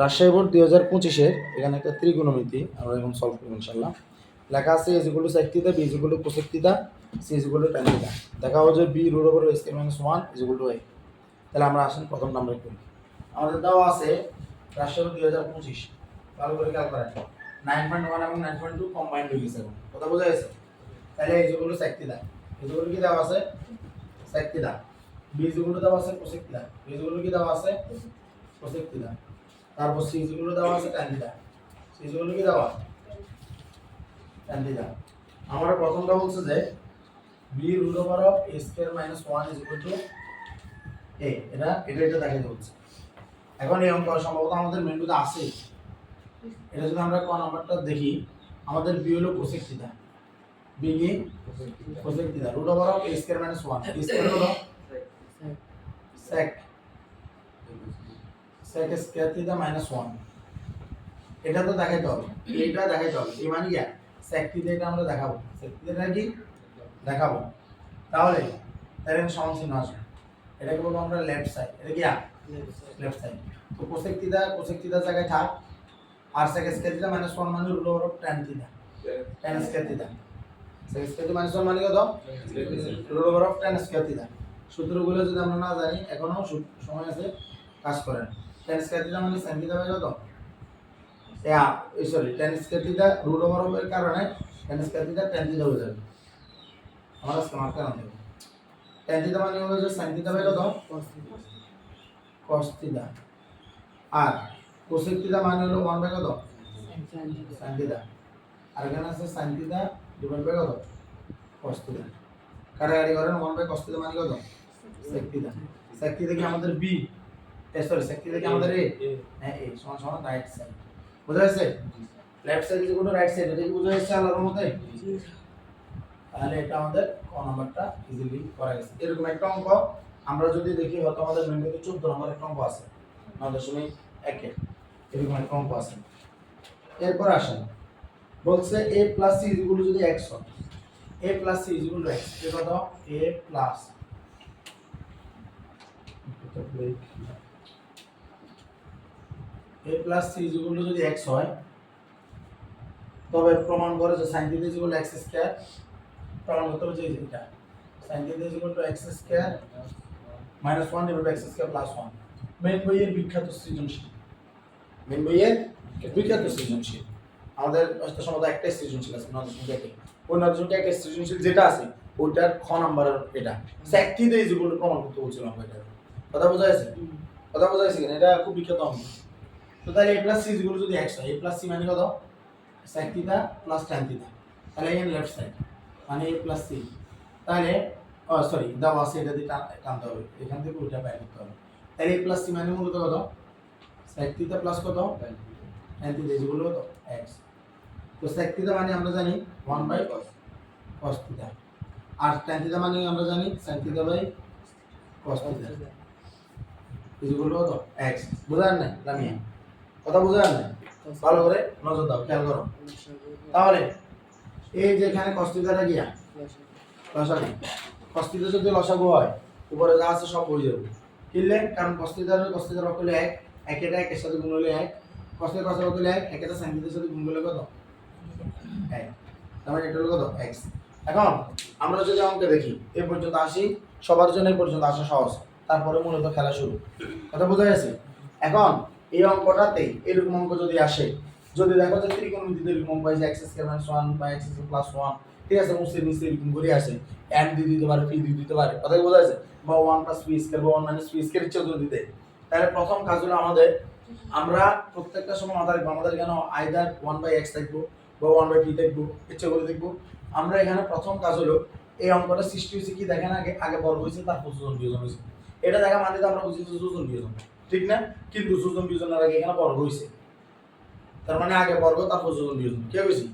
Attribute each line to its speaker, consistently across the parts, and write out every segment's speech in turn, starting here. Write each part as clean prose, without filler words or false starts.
Speaker 1: Rajshahi board 2025-এর এখানে একটা ত্রিকোণমিতি আমরা এখন সলভ করব ইনশাআল্লাহ। লেখা আছে a is equal to sec theta, b is equal to cosec theta, c is equal to tan theta. দেখা হচ্ছে যে b root over square minus 1 is equal to a। তাহলে আমরা আসেন প্রথম নাম্বার করি। আমাদের দেওয়া আছে রাজশাহী বোর্ড 2025, ভালো করে খেয়াল করেন 9.1 এবং 9.2 কম্বাইন্ড হয়ে গেছে এখন। কথা বোঝা গেছে? তাহলে a is equal to sec theta, a is equal to কি দেওয়া আছে sec theta, b is equal to দেওয়া আছে cosec theta, b is equal to কি দেওয়া আছে cosec থিটা, তারপর সি ইজ ইকুয়াল টু দেওয়া আছে tan theta, c is equal to কি দেওয়া tan থিটা। আমরা প্রথমটা বলছে যে b root over of a square minus 1 is equal to a, এটা দেখাইতে হচ্ছে। এখন এই অঙ্ক সম্ভবত আমাদের মেনুতে আছে, এটা যদি আমরা ক নাম্বারটা দেখি, আমাদের b হলো cosec থিটা, b কি cosec theta root over of a square minus 1, a square হলো sec স্কয়ার থিটা মাইনাস 1। এটা তো দেখাইতে হবে, এইটা দেখাইতে হবে, এই মানে কি sec থিটা, এটা আমরা দেখাবো, sec থিটা কি দেখাবো। তাহলে তার সমান চিহ্ন আসবে, এটাকে বলবো আমরা লেফট সাইড, এটা কি লেফট সাইড। তো cosec থিটা জায়গায় থাক, আর sec স্কয়ার থিটা মাইনাস 1 মানে root over of tan theta, tan square theta, sec square theta minus 1 মানে কত root over of tan square theta. সূত্রগুলো যদি আমরা না জানি এখনো সময় আছে, কাজ করেন। tan স্কয়ার থিটা মানে sin থিটা বাই কত, sorry tan square theta root over of এর কারণে tan square theta tan theta হয়ে যাবে। আমরা আজকে মার্ক করে দেব। tan থিটা মানে হলো যে sin থিটা বাই কত cos থিটা, আর cosec থিটা মানে হলো 1 বাই কত sin থিটা, আর এখানে আছে sin থিটা ডিভাইড বাই কত cos থিটা। কাটাকাটি করেন 1 বাই cos থিটা মানে কত sec থিটা। sec থিটা কি আমাদের b, সরি sec থিটা কি আমাদের a, হ্যাঁ a সমান সমান রাইট সাইড। বুঝা গেছে? Left side is equal two right side, এটা কি বুঝা গেছে আল্লাহর মতে? তাহলে এটা আমাদের ক নাম্বারটা ইজিলি করা গেছে। এরকম একটা অঙ্ক আমরা যদি দেখি, হয়তো আমাদের মেনুতে 14 নম্বর একটা অঙ্ক আছে 9.1 এর, এরকম একটা অঙ্ক আছে। এরপর আসেন, বলছে a plus c equal to যদি x হয়, a plus c equal to x, এর কত a plus c equal to যদি x হয়, তবে প্রমাণ করে যে sin theta equal to x square, প্রমাণ করতে হবে যে এটা sin theta equal to x square minus 1 divide by x square plus 1। Main বইয়ের বিখ্যাত সৃজনশীল, মেন বইয়ের বিখ্যাত সৃজনশীল, আমাদের সম্ভবত একটাই সৃজনশীল আছে 9.1, ওই 9.1 সৃজনশীল যেটা আছে ওইটার খ নাম্বারের এটা sec থিটা ইকুয়াল টু প্রমাণ করতে বলছিলাম এটা। কথা বোঝা যাচ্ছে? কথা বোঝা যাচ্ছে কিনা? এটা খুব বিখ্যাত অঙ্ক। তো তাহলে a plus c equal to যদি x হয়, a প্লাস c মানে কত sec theta plus tan theta, তাহলে এখানে লেফট সাইড মানে a প্লাস c, তাহলে সরি দাও আছে, এটা দিয়ে টানতে হবে, এখান থেকে ওইটা বের করতে হবে। তাহলে a প্লাস c মানে মূলত কত sec থিটা প্লাস কত tan থিটা ইকুয়াল টু কত x। তো sec থিটা মানে আমরা জানি 1 বাই cos থিটা, আর tan থিটা মানে আমরা জানি sin theta by cos theta equal to কত x। বুঝার নাই লামিয়া? কথা বুঝার নাই? ভালো করে নজর দাও, খেয়াল করো। তাহলে এই যে এখানে cos থিটাটা গিয়া লসাগু, cos থিটা যদি লসাগু হয় উপরে যা আছে সব হয়ে যাবে, কিনলে কারণ cos থিটার রক হলো 1, একেটা একের সাথে গুণ হলে 1, cos এর রক হলো 1, একেটা sin থিটার সাথে গুণ করলে কত 1, তাহলে এটা হলো কত x। এখন আমরা যদি অঙ্কে দেখি এই পর্যন্ত আসি, সবার জন্য এই পর্যন্ত আসা সহজ, তারপরে মূলত খেলা শুরু। কথা বোঝা গেছে? এখন এই অঙ্কটাতে এরকম অঙ্ক যদি আসে, যদি দেখো যে ত্রিকোণমিতিতে এরকম পাই যে x square minus 1 by x square plus 1, ঠিক আছে, মুছে নিচে এরকম করে আসে, n দিয়ে দিতে পারে, p দিয়ে দিতে পারে, কথা কি বোঝা যাচ্ছে? বা 1 প্লাস p স্কয়ার বা 1 মাইনাস p স্কয়ার ইচ্ছা যদি দিতে, তাহলে প্রথম কাজ হলো আমাদের, আমরা প্রত্যেকটা সময় মাথায় রাখবো আমাদের এখানে আইদার 1 বাই x থাকবো বা 1 বাই p থাকবো, ইচ্ছা করে দেখবো। আমরা এখানে প্রথম কাজ হলো এই অঙ্কটা সৃষ্টি হয়েছে কি দেখেন, আগে বর্গ হয়েছে, তারপর যোজন বিয়োজন হয়েছে। এটা দেখা মানে তো আমরা বুঝি যে যোজন বিয়োজন, ঠিক না? কিন্তু যোজন বিয়োজনের আগে এখানে বর্গ হয়েছে, তার মানে আগে বর্গ তারপর যোজন বিয়োজন। কি হয়েছে?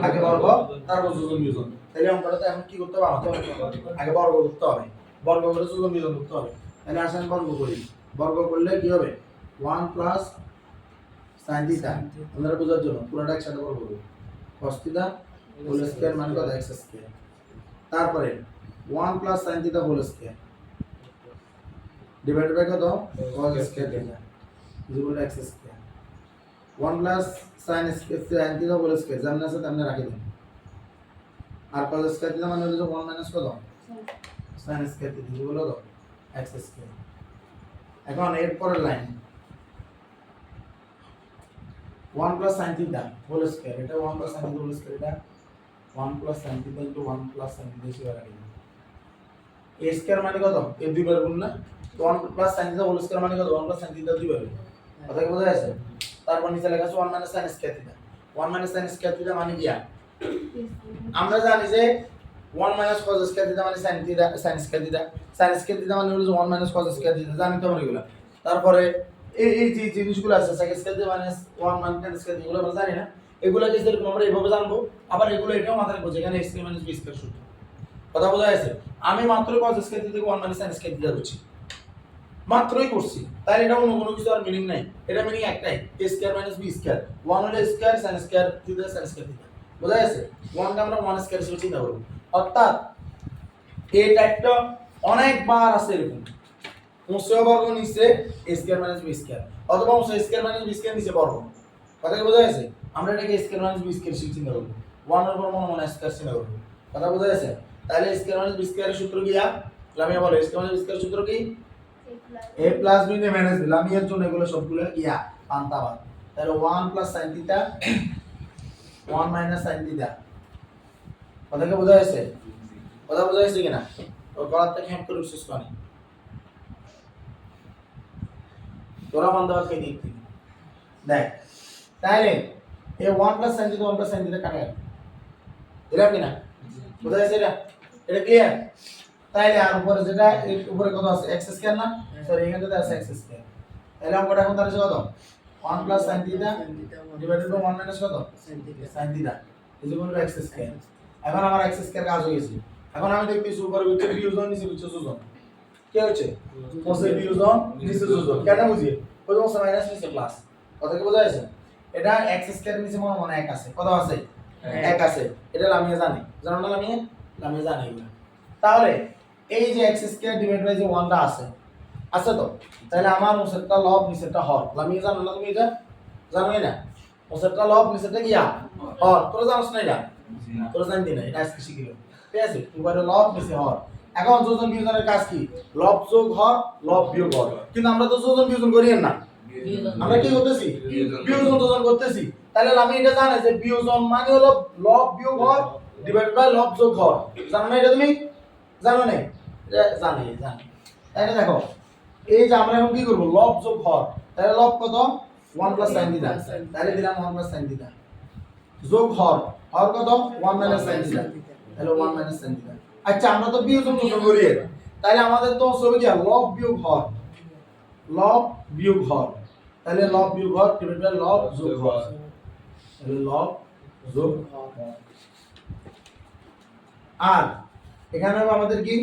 Speaker 1: আগে বর্গ তারপর যোজন বিয়োজন। তাহলে অঙ্কটাতে এখন কি করতে হবে? আমাদের আগে বর্গ করতে হবে, বর্গ করে যোজন বিয়োজন করতে হবে। তাহলে আসেন বর্গ করি, বর্গ করলে কি হবে 1 প্লাস sin থিটা, আপনারা বোঝার জন্য পুরোটা একসাথে বর্গ করব, cos থিটা হোল স্কয়ার মানে কত x স্কয়ার, তারপরে 1 plus sin theta whole square divided by কত cos square theta equal to x square. 1 plus sin theta whole square যেমন আছে তেমনি রাখি দেন আর cos স্কয়ার থিটা মানে হলো 1 মাইনাস কত sin স্কয়ার থিটা হলো কত x স্কয়ার। এখন এর পরের line 1 plus sin theta whole square, এটা 1 plus sin theta whole square, এটা 1 plus sin theta into 1 plus sin theta হিসেবে রাখি দেন। a স্কয়ার মানে কত এর দুইবার গুণ না, 1 plus sin theta whole square মানে কত 1 প্লাস sin থিটা দুইবার, কথা কি বোঝা যাচ্ছে? তারপর নিচে লেখা আছে 1 minus sin square theta, 1 minus sin square theta মানে কি? আমরা জানি যে 1 মাইনাস cos স্কয়ার থিটা মানে sin theta, sin square theta, sin square theta মানে হলো 1 মাইনাস cos স্কয়ার থিটা, জানি তো আমরা এগুলো। তারপরে এই যে জিনিসগুলো আছে sin square theta minus 1 minus tan square এগুলো আমরা জানি না, এগুলোকে যেরকম আমরা এইভাবে জানবো, আবার এগুলো এটাও মাথায় রাখবো যেখানে x মাইনাস b স্কয়ার সূত্র, কথা বোঝা যাচ্ছে? আমি মাত্র cos স্কয়ার থিটা থেকে 1 মাইনাস sin স্কয়ার থিটা করছি, মাত্রই করছি, তাই এটা অন্য কোনো কিছু আর মিনিং নাই, এটা মিনিং একটাই a square minus b square, 1 হলো square sin square theta sin square theta, বোঝা যাচ্ছে? 1 কে আমরা 1 স্কয়ার হিসেবে চিন্তা করব, অর্থাৎ এই টাইপটা অনেকবার আছে এরকম মুসা বর্গ নিচে a square minus b square অথবা মুসা স্কয়ার মাইনাস b স্কয়ার নিচে বর্গ, কথা কি বোঝা যাচ্ছে? আমরা এটাকে স্কয়ার মাইনাস b স্কয়ার হিসেবে চিন্তা করব, 1 এর উপর মনে স্কয়ার চিন্তা করব, কথা বোঝা যাচ্ছে? তাহলে স্কয়ার মাইনাস b স্কয়ারের সূত্র কি? লামিয়া বলো স্কয়ার মাইনাস b স্কয়ারের সূত্র কি? a প্লাস b নে মাইনাস b, লামিয়ার জন্য এগুলো সবগুলো পান্তাবাদ। তাহলে 1 plus sin theta 1 minus sin theta, কথা কি বোঝা যাচ্ছে? কথা বোঝা যাচ্ছে কিনা? ওর গলাতে হ্যাপ করে বিশেষ করে তোরা পান্তাবাদ কে দেখবি দেখ, তাহলে এই 1 plus sin theta 1 plus sin theta কাটা গেল, দিলাম কিনা? বোঝা যাচ্ছে এটা ক্লিয়ার? তাইলে আর উপরে যেটা এর উপরে কত আছে x স্কয়ার না, সরি এখানে তো আছে x স্কয়ার, তাহলে অঙ্কটা এখন দাঁড়াচ্ছে কত 1 plus sin theta divided by 1 minus কত sin theta is equal to x square. এখন আমার x স্কয়ার কাজ হয়ে গেছে, এখন আমি দেখতেছি উপরে হচ্ছে বিয়োজন নিচে হচ্ছে যোজন, কি হচ্ছে কোসে বিয়োজন নিচে যোজন, কেন বুঝি ওই কোসে মাইনাস নিচে প্লাস, কথা কি বোঝা যাচ্ছে? এটা x স্কয়ার নিচে মনে 1 আছে, কত আছে 1 আছে, এটা লামিয়া জানি, জানো না লামিয়া জানি এগুলা। তাহলে এই যে x স্কয়ার ডিভাইড বাই যে 1 টা আছে আছে তো, তাহলে আমার উপরেরটা লব নিচেরটা হর, লামিয়া জানো না তুমি এটা? জানো না উপরেরটা লব নিচেরটা কি হর, তোরা জানোস না এটা? তোরা জানবি না, এটা আজকে শিখিলো, ঠিক আছে? উপরে লব নিচে হর। এখন যোজন বিয়োজনের কাজ কি? লব যোগ হর, লব বিয়োগ হর, কিন্তু আমরা তো যোজন বিয়োজন করি না, আমরা কি করতেছি? বিয়োজন যোজন করতেছি। তাহলে আমি এটা জানি যে বিয়োজন মানে হলো লব বিয়োগ হর ডিভাইড বাই লব যোগ হর, জানো না এটা তুমি? জানো না? এটা জানি। তাহলে দেখো এই যে আমরা এখন কি করব লব যোগ হর, তাহলে লব কত 1 প্লাস sin থিটা, তাহলে দিলাম 1 প্লাস sin থিটা যোগ হর কত 1 মাইনাস sin থিটা, তাহলে 1 মাইনাস sin থিটা। আচ্ছা আমরা তো বিয়োজন যোগ করি, তাহলে আমাদের তো হবে কি লব বিয়োগ হর, লব বিয়োগ হর, তাহলে লব বিয়োগ হর ডিভাইড বাই লব যোগ হর, তাহলে লব যোগ হর। আর এখানে হবে আমাদের কি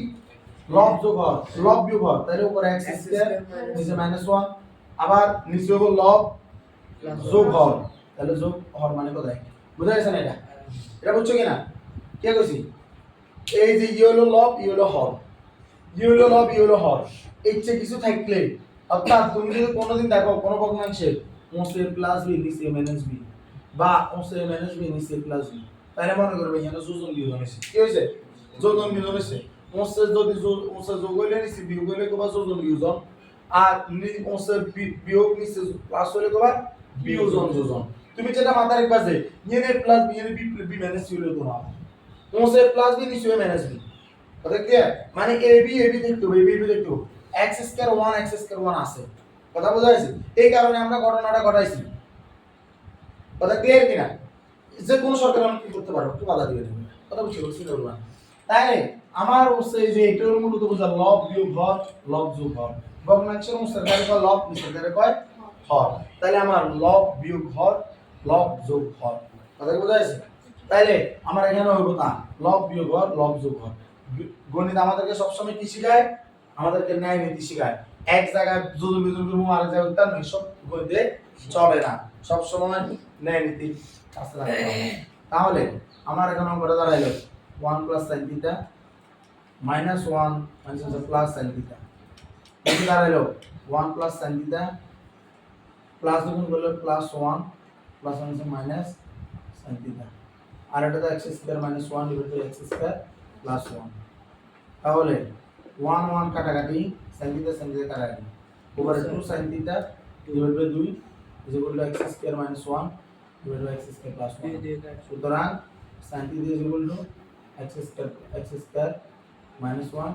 Speaker 1: লব যোগ হর, লব বিয়োগ হর, তাহলে উপরে x স্কয়ার নিচে -1, আবার নিচে হবে লব যোগ হর, তাহলে যোগ হর মানে কত? বুঝা গেছে না? এটা বুঝছো কিনা? কে কইছি? এই যে ই হলো লব ই হলো হর, ই হলো লব ই হলো হর, এর চেয়ে কিছু থাকলে অর্থাৎ তুমি যদি কোনোদিন দেখো কোনো ভগ্নাংশের মোসে প্লাস বি নিচে মাইনাস বি বা মোসে মাইনাস বি নিচে প্লাস বি, তাহলে মনে করবে এখানে যোজন বিয়োজন হয়েছে, কি হয়েছে? যোজন বিয়োজন হয়েছে। মোসে যদি মোসে যোগ হইলে নিচে বিয়োগ হইলে কবা যোজন বিয়োজন, আর মোসে বিয়োগ নিচে প্লাস হইলে কবা বিয়োজন যোজন। তুমি যেটা মাথায় রাখবা যে N plus B N B minus C হইলে তো না, মোসে প্লাস বি নিচে মাইনাস বি, কথা কি? মানে এ বি দেখতে হবে, এ বি দেখতে হবে, x স্কয়ার 1 x স্কয়ার 1 আছে, কথা বোঝা যাচ্ছে? এই কারণে আমরা ঘটনাটা ঘটাইছি, কথা ক্লিয়ার কিনা? যে কোন সরকার কি করতে পারো, কি বাধা দিবে না, কথা বুঝছো? না তাই আমার হচ্ছে যে এটা হলো মূলত বোঝা লব বিয়োগ হর লব যোগ হর, ভগ্নাংশের সরকারে কয় লব সরকারে কয় হর, তাহলে আমার লব বিয়োগ হর লব যোগ হর, কথা কি বোঝা যাচ্ছে? তাইলে আমার এখানে হইব না লব বিয়োগ হর লব যোগ হর। গণিত আমাদেরকে সবসময় কি শেখায়? আমাদেরকে ন্যায় নীতি শেখায়। এক জায়গায় যোজন বিয়োজন করব আর এক জায়গায় উত্তর নয়, সব গণিতে চলে না, সব সময় ন্যায় নীতি কাছে রাখতে হবে। তাহলে আমার এখন অঙ্কটা দাঁড়াইলো 1 plus sin theta minus 1 minus plus sin theta, কি দাঁড়াইলো 1 প্লাস sin থিটা প্লাস গুণ করলে প্লাস 1 প্লাস 1 হচ্ছে মাইনাস sin থিটা, আর এটা তো x square minus 1 divide by x square plus 1। তাহলে 1 1 কাটাকাটি sin থিটা কাটাকাটি over 2 sin theta divide by 2 is equal to x square minus 1 divide by x square plus 1। সুতরাং sin theta is equal to x square minus 1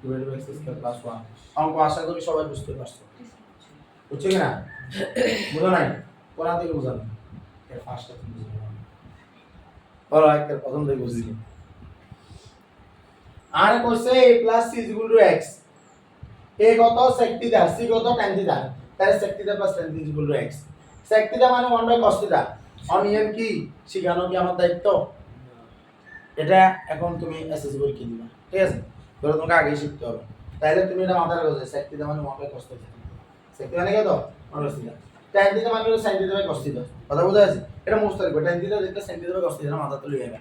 Speaker 1: divide by x square plus 1। অঙ্ক আশা করি সবাই বুঝতে পারছো, বুঝছো কি না? বুঝো নাই? কোন দিকে বুঝানো এর ফার্স্টটা তুমি বুঝো না, বলো একটা প্রথম থেকে বুঝিনি। আর কইছে a + c = x, a কত sec থিটা, c কত tan থিটা, তাহলে sec theta + tan theta = x। sec theta মানে 1/cos থিটা। অনিয়ন কি শিখানো কি আমার দায়িত্ব? এটা এখন তুমি এসএসসি পরীক্ষা দিবা, ঠিক আছে? ধরো তোমাকে আগে শিখতে হবে, তাহলে তুমি এটা মাথায় রাখো যে sec থিটা মানে 1/cos থিটা। sec থিটা মানে কত? 1/cos theta. tan থিটা মানে হলো sin থিটা/cos থিটা। কথা বুঝা আছে? এটা মুখস্থ রাখবে, tan থিটা দেখলে sin থিটা/cos থিটা মাথা তুলে যাবে।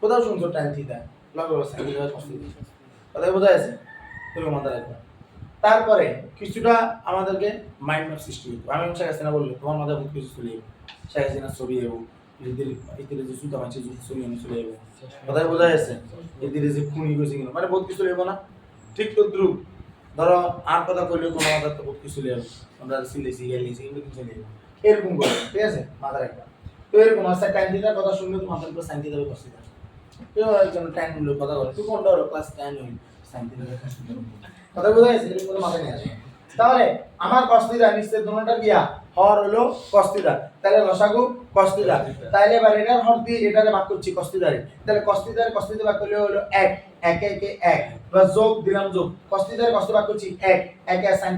Speaker 1: কোথাও শুনছো tan থিটা লাগবে sin থিটা/cos থিটা? কথা বুঝা আছে? তুমি মাথায় রাখবে। তারপরে কিছুটা আমাদেরকে মাইন্ড ম্যাপ সৃষ্টি করতে হবে। আমি শেখ হাসিনা বললে তোমার মাথায় বহুত কিছু চলে যাবে। শেখ হাসিনার ছবি এবং এদের যে সুতা মাছি ছবি এনে চলে যাবে। কথায় বোঝা যাচ্ছে? এদের যে খুনি গেছে কিনা মানে বহুত কিছু লেবো না, ঠিক তো দ্রুপ ধরো আর কথা কইলে তোমার মাথায় তো বহুত কিছু লেবে, আমরা সিলেছি গেলেছি এগুলো কিছু লেবে এরকম করে, ঠিক আছে? মাথায় রাখবা। তো এরকম আছে টাইম দিতে কথা শুনলে তো মাথার উপর সাইন দিতে হবে কষ্ট দিতে। কেউ একজন টাইম গুলো কথা বলে তুই কোনটা হলো ক্লাস 10 হইল সাইন দিতে হবে কষ্ট দিতে। কথা বোঝা যাচ্ছে? এরকম করে মাথায় নিয়ে আসে। তাহলে আমার কস্তিদা নিশ্চয় দুটোটা গিয়া হর হলো কস্তিদা, তাহলে লসাগু কস্তিদা, তাহলে এবার এটার হর দিয়ে এটারে ভাগ করছি কস্তিদারে, তাহলে কস্তিদা ভাগ করলে হলো 1 1 1 1 প্লাস যোগ দিলাম যোগ কস্তিদারে কস্ত ভাগ করছি 1 1 sin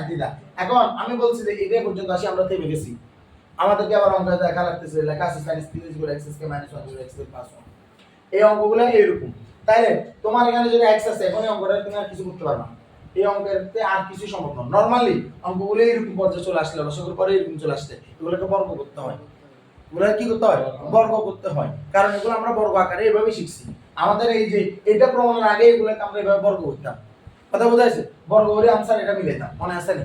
Speaker 1: থিটা। এখন আমি বলছি যে এটা পর্যন্ত আসি আমরা থেমে গেছি, আমাদেরকে আবার অঙ্ক দেখা লাগতেছে, লেখা আছে sin theta = x square minus 1 = x plus 1। এই অঙ্কগুলো এরকম। তাইলে তোমার এখানে যদি x আছে এখন এই অঙ্কটা তুমি আর কিছু করতে পারবে না, এই অঙ্কেরতে আর কিছু সম্ভব না। নরমালি অঙ্কগুলো এরকম পর্যায়ে চলে আসলে লসাগুর পরে এরকম চলে আসছে, এগুলোকে বর্গ করতে হয়। এগুলো কি করতে হয়? বর্গ করতে হয়, কারণ এগুলো আমরা বর্গ আকারে এভাবে শিখছি। আমাদের এই যে এটা প্রমাণের আগে এগুলোকে আমরা এভাবে বর্গ করতাম। কথা বোঝা যাচ্ছে? বর্গ করে आंसर এটা মিলাইতাম, মনে আছে না?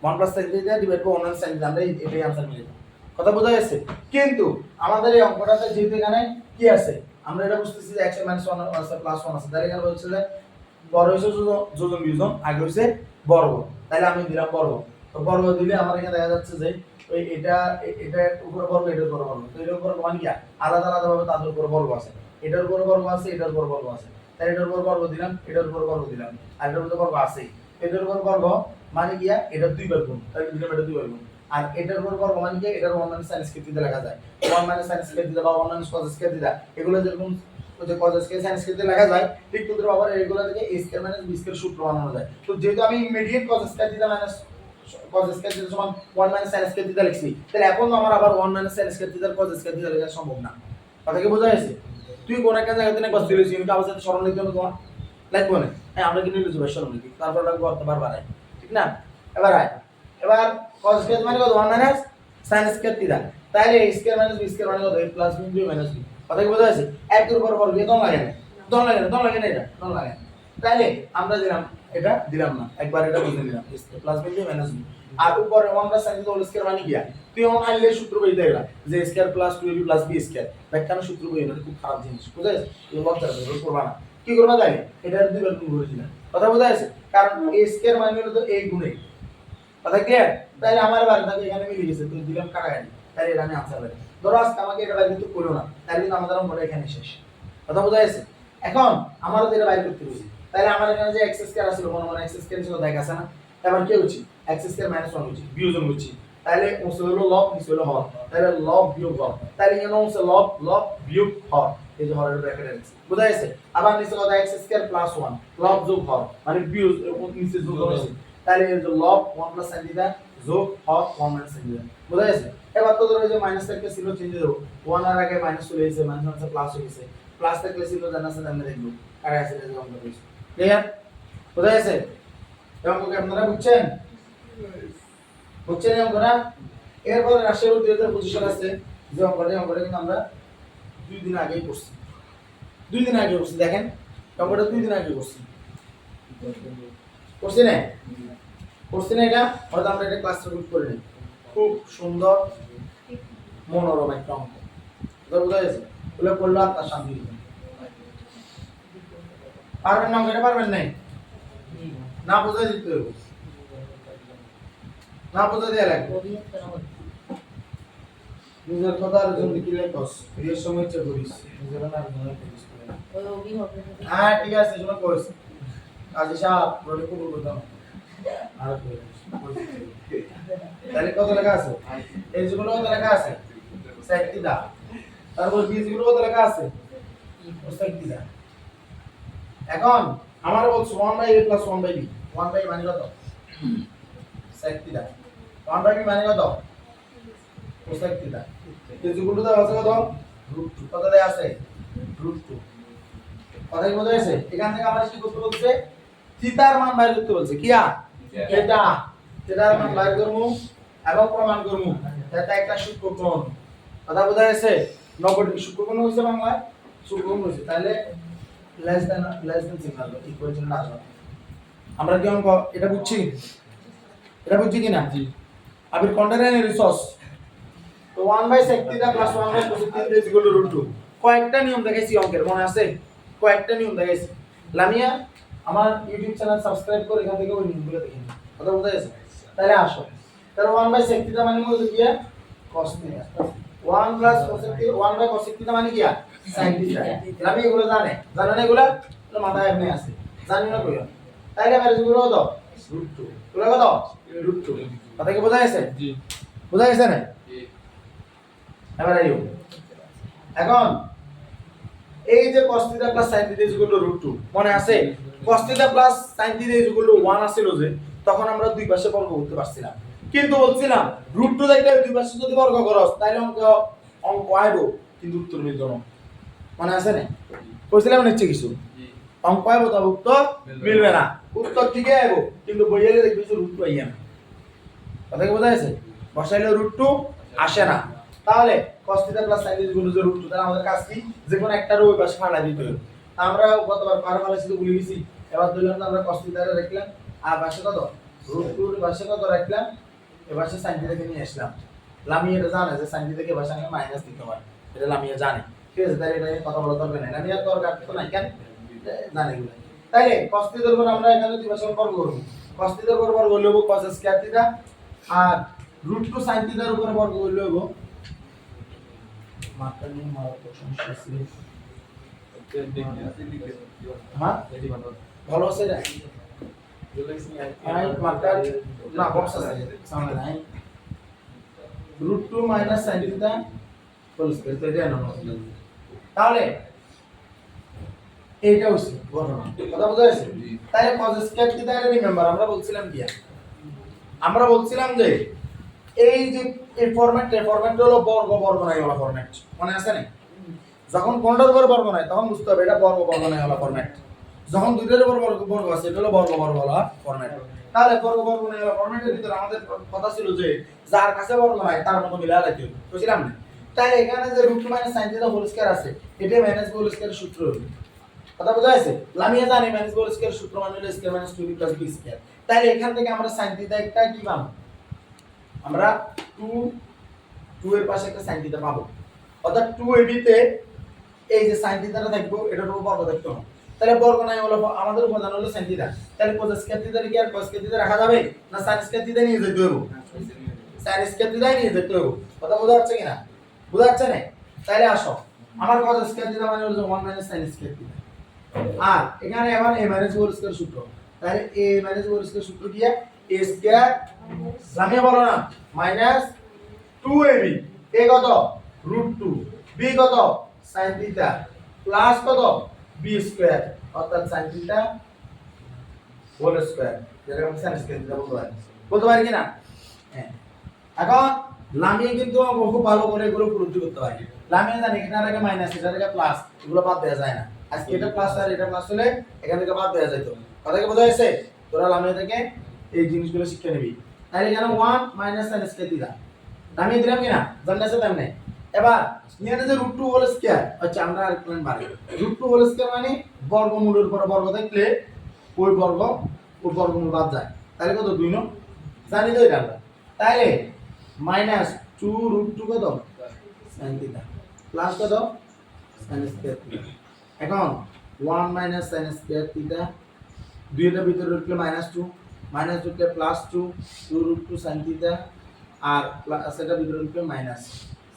Speaker 1: 1 + sin theta divide by 1 sin theta আমরা এটাই आंसर মিলাইতাম। কথা বোঝা যাচ্ছে? কিন্তু আমাদের এই অঙ্কটাতে যেহেতু এখানে কি আছে আমরা এটা বুঝতেছি যে x - 1 আছে প্লাস 1 আছে, তাহলে এখানে বলছে যে বড় হইছে যোজন বিয়োজন আগে হইছে বর্গ, তাহলে আমি দিলাম বর্গ। তো বর্গ দিলে আমার এখানে দেখা যাচ্ছে যে ওই এটা উপরে বর্গ এটার উপরে বর্গ, তো এটার উপরে মানে কি আলাদা আলাদা ভাবে তাদের উপরে বর্গ আছে, এটার উপরে বর্গ আছে এটার উপরে বর্গ আছে, তাহলে এটার উপরে বর্গ দিলাম এটার উপরে বর্গ দিলাম আর এটার উপরে বর্গ আছে, এটার উপরে বর্গ মানে কি এটা দুইবার গুণ, তাহলে দিলাম এটা দুইবার গুণ, আর এটার উপরে বর্গ মানে কি এটার 1 - sin স্কয়ার থিটা লেখা যায়, 1 - sin স্কয়ার থিটা বা 1 - cos স্কয়ার থিটা এগুলো যেরকম ওই যে cos স্কয়ার sin স্কয়ার লেখা যায়, ঠিক তোদের আবার এগুলো থেকে a square minus b square সূত্র বানানো যায়। তো যেহেতু আমি immediate cos square theta minus cos square theta সমান 1 - sin স্কয়ার থিটা লিখছি, তাহলে এখন আমার আবার 1 - sin square theta cos square theta লেখা সম্ভব না। কথা কি বোঝা যাচ্ছে? তুই কোন একটা জায়গাতে না cos দিলিস কিন্তু আবার সাথে সরল লিখতে হবে তোমার লাগবে না। হ্যাঁ আমরা কি নিয়ে লিখব সরল লিখি, তারপর লাগবে অর্থবার বাড়াই, ঠিক না? এবার cos স্কয়ার মানে কত 1 - sin স্কয়ার থিটা, তাহলে a square minus b square মানে কত a plus b minus b। কথা কি বোঝা যাচ্ছে? একের উপর বর্গ দিয়ে দম লাগে না, দম লাগে না, দম লাগে না, এটা দম লাগে না। তাহলে আমরা দিলাম এটা দিলাম না, একবার এটা বুঝে নিলাম a plus b minus b, আর উপরে 1 sin হোল স্কয়ার মানে কি তুই অন আইলে সূত্র বই দেইলা যে square plus 2ab plus b square, ব্যাখ্যানো সূত্র বই এটা খুব খারাপ জিনিস, বুঝা যাচ্ছে? এই লজ্জা করবা না, কি করবা তাইলে এটা দুইবার গুণ করে দিলাম। কথা বোঝা যাচ্ছে? কারণ a স্কয়ার মানে হলো তো a গুণে, কথা ক্লিয়ার? তাহলে আমার বাড়ি থেকে এখানে মিলে গেছে, তুই দিলাম কাটাকাটি, তাহলে এটা আমি আনসার পাই। ধরো আজকে আমাকে এটা বাইরে করতে কইলো না, তাহলে কিন্তু আমাদের অঙ্কটা এখানে শেষ। কথা বোঝা যাচ্ছে? এখন আমারও এটা বাইরে করতে হইছে, তাহলে আমার এখানে যে x স্কয়ার আছে মনে মনে x স্কয়ার ছিল দেখা আছে না, এবার কি হচ্ছে x স্কয়ার মাইনাস 1 হচ্ছে বিয়োজন হচ্ছে, তাহলে ওসে হলো লব নিচে হলো হর, তাহলে লব বিয়োগ হর, তাহলে এখানে ওসে লব বিয়োগ হর, এই যে হরের ব্র্যাকেটে আছে, বুঝা যাচ্ছে? আবার নিচে কত x স্কয়ার প্লাস 1 লব যোগ হর মানে বিয়োগ নিচে যোগ হচ্ছে, তাহলে এই যে লব 1 + sin থিটা যোগ হর 1 - sin থিটা, বুঝা যাচ্ছে? এবার তো ধরো এই যে মাইনাস থেকে ছিল চেঞ্জ দেব, 1 এর আগে মাইনাস চলে এসেছে, মাইনাস আছে প্লাস হয়ে গেছে, প্লাস থেকে ছিল জানা আছে আমরা দেখব আর আছে যে অঙ্ক হইছে, ক্লিয়ার? বুঝা যাচ্ছে? এই অঙ্ক কি আপনারা বুঝছেন? বুঝছেন এই অঙ্কটা? এরপর রাশিয়ার 2025 সাল আছে যে অঙ্কটা কিন্তু আমরা 2 দিন আগেই করছি, 2 দিন আগে করছি, দেখেন অঙ্কটা 2 দিন আগে করছি, করছি না? করছি না এটা? হয়তো আমরা এটা ক্লাস রেকর্ড করে নিই, খুব সুন্দর মনোরম একটা অঙ্ক। বোঝা গেছে? ওগুলো করলে আপনার শান্তি দিবে। পারবেন না অঙ্কটা? পারবেন নাই? না বুঝাই দিতে হবে, না বুঝাই দেওয়া লাগবে। নিজের কথা আর জন্য কি লেখস বিয়ের সময় ইচ্ছা করিস নিজের না আর জন্য করিস। হ্যাঁ ঠিক আছে, শোনো কইস কাজী সাহেব বলে কবুল করতাম আর তাহলে কত লেখা আছে? এই যেগুলো কত লেখা আছে? 60 দা। তারপর বি যেগুলো কত লেখা আছে? 60 দা। এখন আমার বলছো 1/a + 1/b, 1/a মানে কত? 60 দা। 1/b মানে কত? 60 দা। এই যেগুলো দেওয়া আছে কত? √2। কত দেওয়া আছে? √2। কথা কি বোঝা গেছে? এখান থেকে আমরা কি করতে বলছে? থিটার মান বাইর করতে বলছে। কিয়া? থিটা। থিটার মান বাইর করব এবং প্রমাণ করব। এটা একটা সূত্রকোণ। কথা বোঝা গেছে? 90 সূত্রকোণ হইছে বাংলায়? সূত্রকোণ হইছে। তাহলে less than signal equal to না। আমরা কি অঙ্ক এটা বুঝছি? এটা বুঝছি কিনা? জি। আবির কন্টাইনার রিসোর্স তো 1/sec θ + 1/cosec θ √2। কয়েকটা নিয়ম দেখাইছি অঙ্কের, মনে আছে? কয়েকটা নিয়ম দেখাইছি। লামিয়া আমার ইউটিউব চ্যানেল সাবস্ক্রাইব করে এখান থেকে ওই নিয়মগুলো দেখে নিন। কথা বুঝা গেছে? তাহলে আসো। তাহলে 1/sec θ মানে মূলত কি? cos θ। 1 + cosec θ 1/cosec θ মানে কি? sin θ। লামিয়া এগুলো জানে? জানে না এগুলো? তো মাথায় এমনি আছে। জানি না কইও। তাইলে এবারে এগুলো কত? √2। এগুলো কত? √2। কথা কি বুঝা গেছে? জি। বুঝা গেছে না? জি। এবার আইও। এখন এই যে cos θ + sin θ √2 মনে আছে? cos θ + sin θ 1 আছিল যে তখন আমরা দুই পাশে বর্গ করতে পারছিলাম, কিন্তু বলছিলাম √2 দেখলে দুই পাশে যদি বর্গ করস তাহলে অঙ্ক আইবো কিন্তু উত্তর মিলতো না। মনে আছে না? কইছিলাম নিচে কিছু অঙ্ক আইবো তবে উত্তর মিলবে না। উত্তর ঠিকই আইবো কিন্তু বইয়েলে দেখবি যে √2 আইয়া না। কথা কি বোঝা গেছে? বসাইলে √2 আসে না। তাহলে cos θ + sin θ √2। তাহলে আমাদের কাজ কি? যে কোন একটার ওই পাশে ফালা দিতে হবে। আমরা গতবার পার ফালাইছি তো ভুলে গেছি। এবার ধরলাম আমরা cos θ রে রাখলাম আর পাশে কত? √2 এর পাশে কত রাখলাম? এর পাশে sin θ কে নিয়ে আসলাম। লামিয়া এটা জানে যে sin θ কে পাশে আনলে মাইনাস দিতে হয়। এটা লামিয়া জানে। ঠিক আছে? তাহলে এটা নিয়ে কথা বলা দরকার নাই। লামিয়া দরকার তো নাই কেন? জানে এগুলো। তাইলে cos θ এর উপর আমরা এখানে দুই পাশে বর্গ করব। cos θ এর উপর বর্গ হলো cos স্কয়ার θ আর √2 sin θ এর উপর বর্গ হলো মাত্রা নিয়ে মারা তো সমস্যা ছিল। হ্যাঁ ভালো আছে রে আই মাত্রা না বক্স আছে সামনে নাই √2 - sin θ হোল স্কয়ার তো এটা না। তাহলে এইটা হচ্ছে ঘটনা। কথা বোঝা গেছে? তাহলে cos স্কয়ার θ এর রিমেম্বার আমরা বলছিলাম কি? আমরা বলছিলাম যে এই যে এই ফরম্যাট হলো বর্গ বর্গ নাই হলো ফরম্যাট। মনে আছে না? যখন কোনটার উপর বর্গ নাই তখন বুঝতে হবে এটা বর্গ বর্গ নাই হলো ফরম্যাট। যখন দুইটার উপর বর্গ বর্গ আছে এটা হলো বর্গ বর্গ হলো ফরম্যাট। তাহলে বর্গ বর্গ নাই হলো ফরম্যাটের ভিতরে আমাদের কথা ছিল যে যার কাছে বর্গ নাই তার মতো মিলা লাইতে হবে। বুঝছিলাম না? তাহলে এখানে যে √2 - sin θ হোল স্কয়ার আছে এটা মাইনাস হোল স্কয়ারের সূত্র হবে। কথা বোঝা গেছে? লামিয়া জানি মাইনাস হোল স্কয়ারের সূত্র মানে হলো স্কয়ার - 2b + b স্কয়ার। তাহলে এখান থেকে আমরা sin θ একটা কি পাবো? আমরা 2 এর পাশে একটা sin θ পাবো। অর্থাৎ 2ab তে এই যে sin θ টা থাকবো এটার উপর বর্গ থাকতো না। তাহলে বর্গ নাই হলো আমাদের উপাদান হলো sin θ। তাহলে cos স্কয়ার θ রে কি আর cos স্কয়ার θ রাখা যাবে না? sin স্কয়ার θ নিয়ে যেতে হবে। sin স্কয়ার θ নিয়ে যেতে হবে। কথা বোঝা যাচ্ছে কিনা? বোঝা যাচ্ছে না? তাহলে আসো আমার cos স্কয়ার θ মানে হলো 1 - sin স্কয়ার θ। আর এখানে আবার a - হোল স্কয়ার সূত্র। তাহলে a - হোল স্কয়ার সূত্র কি? a স্কয়ার লামিয়া বলো না মাইনাস 2ab a কত √2 b কত sin θ প্লাস কত b স্কয়ার অর্থাৎ sin θ হোল স্কয়ার যেটা আমরা sin স্কয়ার θ বলতে পারি কি না? হ্যাঁ। এখন লামিয়া কিন্তু খুব ভালো করে এগুলো উপলব্ধি করতে পারি। লামিয়া জানি এখানে আগে মাইনাস এটা আগে প্লাস এগুলো বাদ দেওয়া যায় না। আজকে এটা প্লাস আর এটা প্লাস হলে এখান থেকে বাদ দেওয়া যেত। কথা কি বোঝা গেছে? তোরা লামিয়া থেকে এই জিনিসগুলো শিখে নিবি। তাহলে এখানে 1 - sin স্কয়ার θ নামিয়ে দিলাম কিনা? জানতেছে তেমনি। এবার এখানে যে √2 হোল স্কয়ার আচ্ছা আমরা আর প্ল্যান বাড়ি √2 হোল স্কয়ার মানে বর্গমূলের উপর বর্গ থাকলে ওই বর্গমূল বাদ যায়। তাহলে কত 2 জানি তো এটা আমরা। তাহলে মাইনাস 2 √2 কত sin থিটা প্লাস কত sin স্কয়ার থিটা এখন 1 মাইনাস sin স্কয়ার থিটা দুইটার ভিতরে ঢুকলে -2 মাইনাস ঢুকলে +2 2 √2 sin থিটা আর সেটা ভিতরে ঢুকলে মাইনাস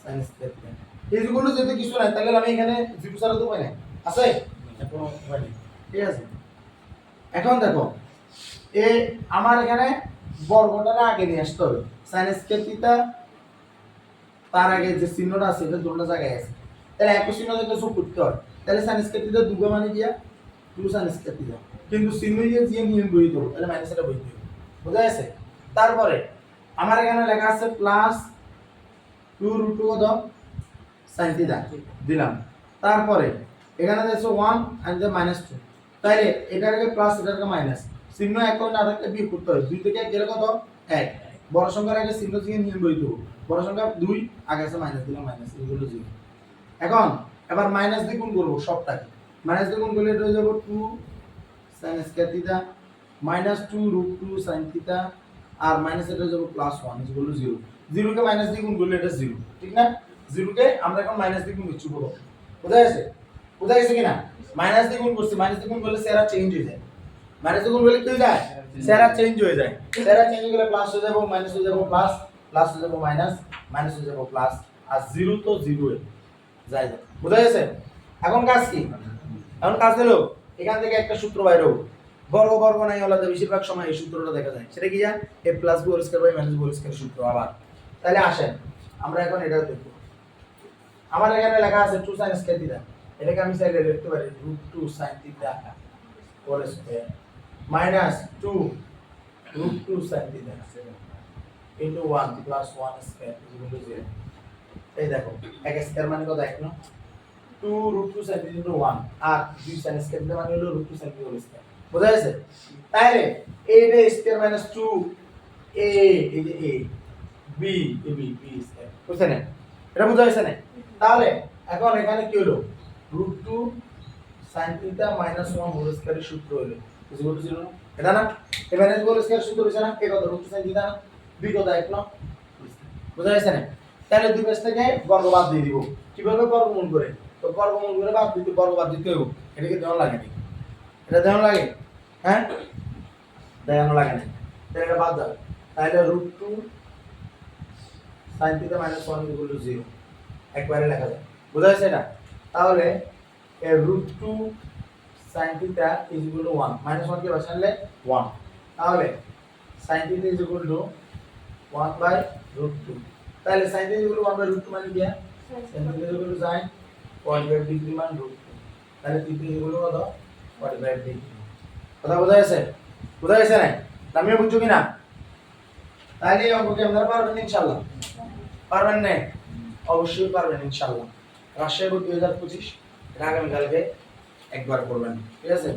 Speaker 1: sin স্কয়ার থিটা এই যেগুলো যেতে কিছু নাই তাহলে আমি এখানে 0 ছাড়া তো পাই না আছে এখন পাই ঠিক আছে এখন দেখো এই আমার এখানে বর্গটার আগে নিয়ে আসতে হবে sin স্কয়ার থিটা তার আগে যে চিহ্নটা আছে এটা দুটো জায়গায় আছে তাহলে একই চিহ্ন যেটা যোগ করতে হয় তাহলে sin স্কয়ার থিটা দুটো মানে কি 2 sin স্কয়ার থিটা কিন্তু চিহ্ন দিয়ে নিয়ম বই দেবো তাহলে মাইনাস এটা বই দেবো বুঝা গেছে তারপরে আমার এখানে লেখা আছে প্লাস 2 √2 কত sin থিটা দিলাম তারপরে এখানে আছে 1 and the -2 তাহলে এটাকে প্লাস এটাকে মাইনাস চিহ্ন একই না থাকলে বিয়োগ করতে হয় 2 থেকে 1 গেলে কত 1 বড় সংখ্যার আগে চিহ্ন দিয়ে নিয়ম বই দেবো বড় সংখ্যা 2 আগে আছে মাইনাস দিলাম মাইনাস এগুলো 0 এখন এবার মাইনাস দিয়ে গুণ করব সবটাকে মাইনাস দিয়ে গুণ করলে এটা হয়ে যাবে 2 sin স্কয়ার থিটা -2 √2 sin থিটা আর মাইনাস এটা হয়ে যাবে +1 এগুলো 0 0 কে মাইনাস দিয়ে গুণ করলে এটা 0 ঠিক না 0 কে আমরা এখন মাইনাস দিয়ে গুণ করছি বলো বোঝা গেছে কিনা মাইনাস দিয়ে গুণ করছি মাইনাস দিয়ে গুণ করলে সেরা চেঞ্জ হয়ে যায় মাইনাস দিয়ে গুণ করলে কি হয়ে যায় সেরা চেঞ্জ হয়ে যায় সেরা চেঞ্জ হয়ে গেলে প্লাস হয়ে যাবে মাইনাস হয়ে যাবে প্লাস প্লাস হয়ে যাবে মাইনাস মাইনাস হয়ে যাবে প্লাস আর 0 তো 0 এ যায় বোঝা গেছে এখন কাজ কি এখন কাজ হলো এখান থেকে একটা সূত্র বাইরে হবে বর্গ নাই আলাদা বেশিরভাগ সময় এই সূত্রটা দেখা যায় সেটা কি জান a + b² - b² সূত্র আবার তাহলে আসেন আমরা এখন এটা দেখব আমার এখানে লেখা আছে 2 sin স্কয়ার থিটা এটাকে আমি চাইলে লিখতে পারি √2 sin theta whole square -2 √2 sin theta into 1 + 1 square = 0 এই দেখো এক স্কয়ার মানে কত এক না 2 √2 sin থিটা into 1 আর 2 sin স্কয়ার থিটা মানে হলো √2 sin থিটা হোল স্কয়ার বোঝা গেছে তাহলে a স্কয়ার -2 a এই যে a b a b b square বুঝছেন এটা বোঝা গেছে না তাহলে এখন এখানে কি হলো √2 sin থিটা -1 হোল স্কয়ারের সূত্র হলো ইকুয়াল টু 0 এটা না এ মাইনাস হোল স্কয়ার সূত্র হইছে না a কত √2 sin থিটা b কত 1 না বোঝা গেছে না তাহলে দুই পাশ থেকে বর্গ বাদ দিয়ে দিব কিভাবে বর্গমূল করে তো বর্গমূল করে বাদ দিতে বর্গ বাদ দিতে হবে এটাকে দেওয়া লাগে না এটা দেওয়া লাগে হ্যাঁ দেওয়া লাগে না তাহলে এটা বাদ দাও তাহলে √2 sin থিটা -1 = 0 একবারে লেখা যায় বোঝা যাচ্ছে এটা তাহলে √2 sin থিটা = 1 -1 কে বসালে 1 তাহলে sin থিটা = 1/√2 তাহলে sin থিটা = 1/√2 মানে কি sin থিটা = sin 45 ডিগ্রি মান √2 তাহলে থিটা = কত 45 ডিগ্রি কথা বোঝা গেছে না আমিও বুঝছো কিনা তাহলে এই অঙ্ককে আপনারা পারবেন ইনশাআল্লাহ পারবেন না অবশ্যই পারবেন ইনশাআল্লাহ রাজশাহী বোর্ড 2025 এটা আগামীকালকে একবার করবেন ঠিক আছে